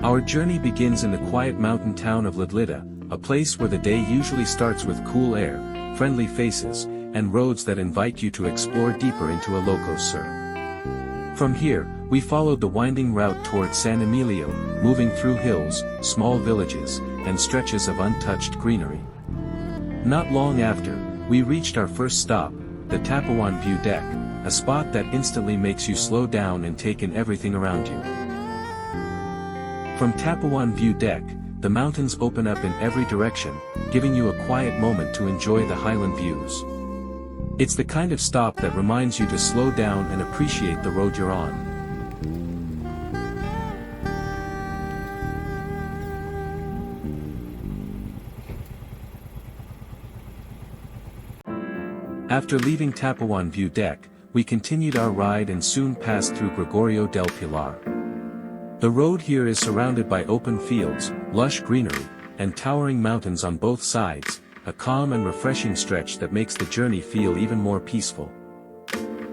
Our journey begins in the quiet mountain town of Lidlidda, a place where the day usually starts with cool air, friendly faces, and roads that invite you to explore deeper into Ilocos Sur. From here, we followed the winding route towards San Emilio, moving through hills, small villages, and stretches of untouched greenery. Not long after, we reached our first stop, the Tapawan View Deck, a spot that instantly makes you slow down and take in everything around you. From Tapawan View Deck, the mountains open up in every direction, giving you a quiet moment to enjoy the highland views. It's the kind of stop that reminds you to slow down and appreciate the road you're on. After leaving Tapawan View Deck, we continued our ride and soon passed through Gregorio del Pilar. The road here is surrounded by open fields, lush greenery, and towering mountains on both sides, a calm and refreshing stretch that makes the journey feel even more peaceful.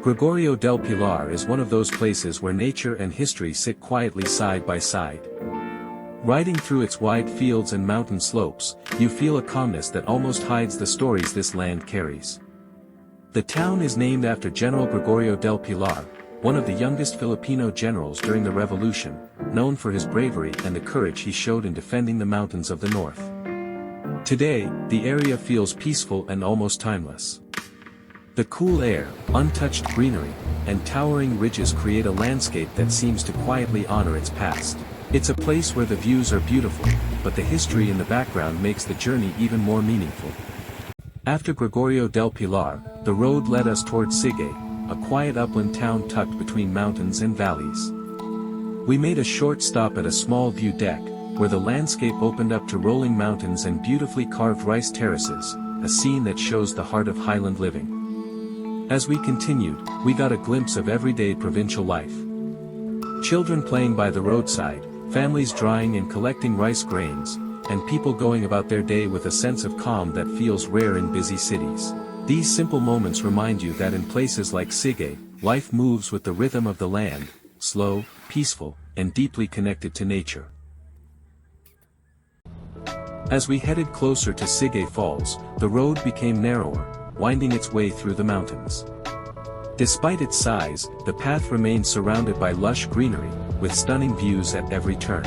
Gregorio del Pilar is one of those places where nature and history sit quietly side by side. Riding through its wide fields and mountain slopes, you feel a calmness that almost hides the stories this land carries. The town is named after General Gregorio del Pilar, one of the youngest Filipino generals during the revolution, known for his bravery and the courage he showed in defending the mountains of the north. Today, the area feels peaceful and almost timeless. The cool air, untouched greenery, and towering ridges create a landscape that seems to quietly honor its past. It's a place where the views are beautiful, but the history in the background makes the journey even more meaningful. After Gregorio del Pilar, the road led us towards Sigay, a quiet upland town tucked between mountains and valleys. We made a short stop at a small view deck, where the landscape opened up to rolling mountains and beautifully carved rice terraces, a scene that shows the heart of highland living. As we continued, we got a glimpse of everyday provincial life. Children playing by the roadside, families drying and collecting rice grains, and people going about their day with a sense of calm that feels rare in busy cities. These simple moments remind you that in places like Sigay, life moves with the rhythm of the land, slow, peaceful, and deeply connected to nature. As we headed closer to Sigay Falls, the road became narrower, winding its way through the mountains. Despite its size, the path remained surrounded by lush greenery, with stunning views at every turn.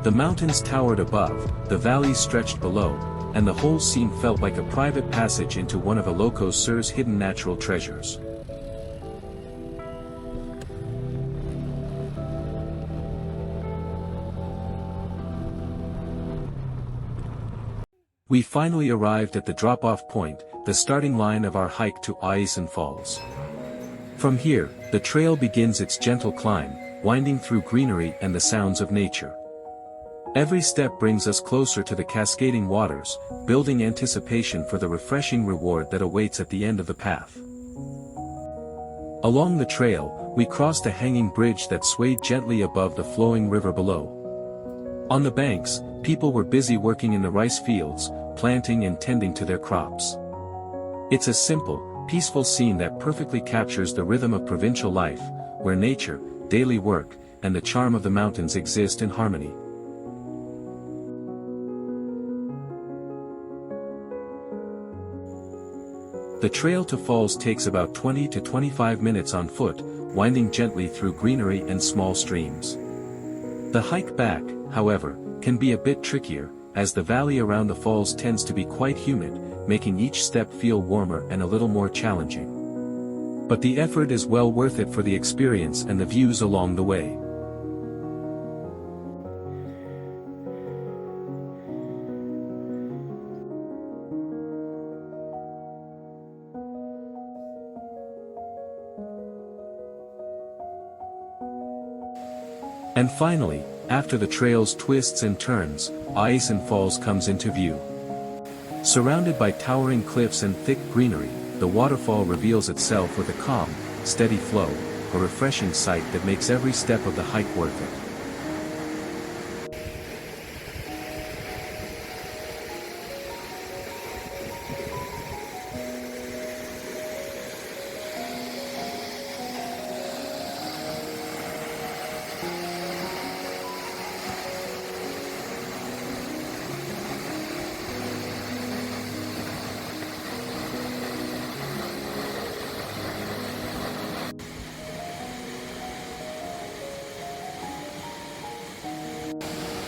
The mountains towered above, the valleys stretched below, and the whole scene felt like a private passage into one of Ilocos Sur's hidden natural treasures. We finally arrived at the drop-off point, the starting line of our hike to Aw-Asen Falls. From here, the trail begins its gentle climb, winding through greenery and the sounds of nature. Every step brings us closer to the cascading waters, building anticipation for the refreshing reward that awaits at the end of the path. Along the trail, we crossed a hanging bridge that swayed gently above the flowing river below. On the banks, people were busy working in the rice fields, planting and tending to their crops. It's a simple, peaceful scene that perfectly captures the rhythm of provincial life, where nature, daily work, and the charm of the mountains exist in harmony. The trail to falls takes about 20 to 25 minutes on foot, winding gently through greenery and small streams. The hike back, however, can be a bit trickier, as the valley around the falls tends to be quite humid, making each step feel warmer and a little more challenging. But the effort is well worth it for the experience and the views along the way. And finally, after the trail's twists and turns, Aw-Asen Falls comes into view. Surrounded by towering cliffs and thick greenery, the waterfall reveals itself with a calm, steady flow, a refreshing sight that makes every step of the hike worth it.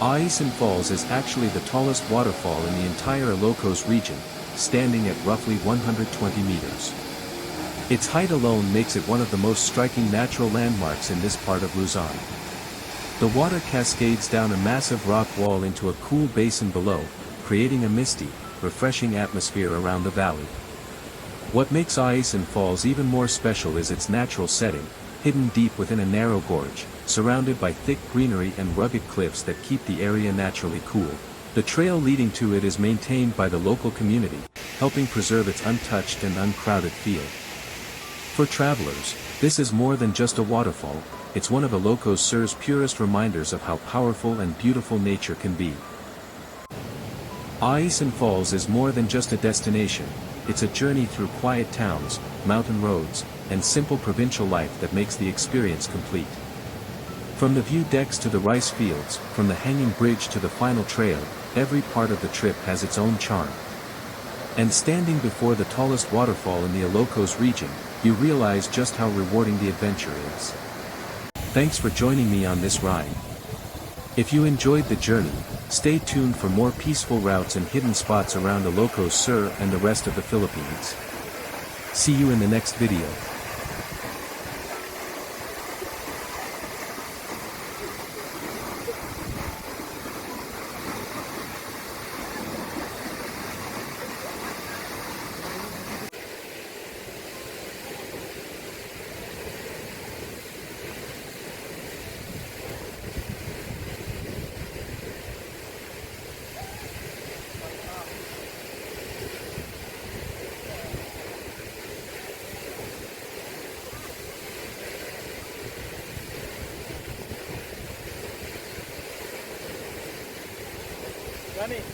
Aw-Asen Falls is actually the tallest waterfall in the entire Ilocos region, standing at roughly 120 meters. Its height alone makes it one of the most striking natural landmarks in this part of Luzon. The water cascades down a massive rock wall into a cool basin below, creating a misty, refreshing atmosphere around the valley. What makes Aw-Asen Falls even more special is its natural setting, hidden deep within a narrow gorge, surrounded by thick greenery and rugged cliffs that keep the area naturally cool. The trail leading to it is maintained by the local community, helping preserve its untouched and uncrowded feel. For travelers, this is more than just a waterfall, it's one of Ilocos Sur's purest reminders of how powerful and beautiful nature can be. Aw-Asen Falls is more than just a destination, it's a journey through quiet towns, mountain roads, and simple provincial life that makes the experience complete. From the view decks to the rice fields, from the hanging bridge to the final trail, every part of the trip has its own charm. And standing before the tallest waterfall in the Ilocos region, you realize just how rewarding the adventure is. Thanks for joining me on this ride. If you enjoyed the journey, stay tuned for more peaceful routes and hidden spots around Ilocos Sur and the rest of the Philippines. See you in the next video. Dani.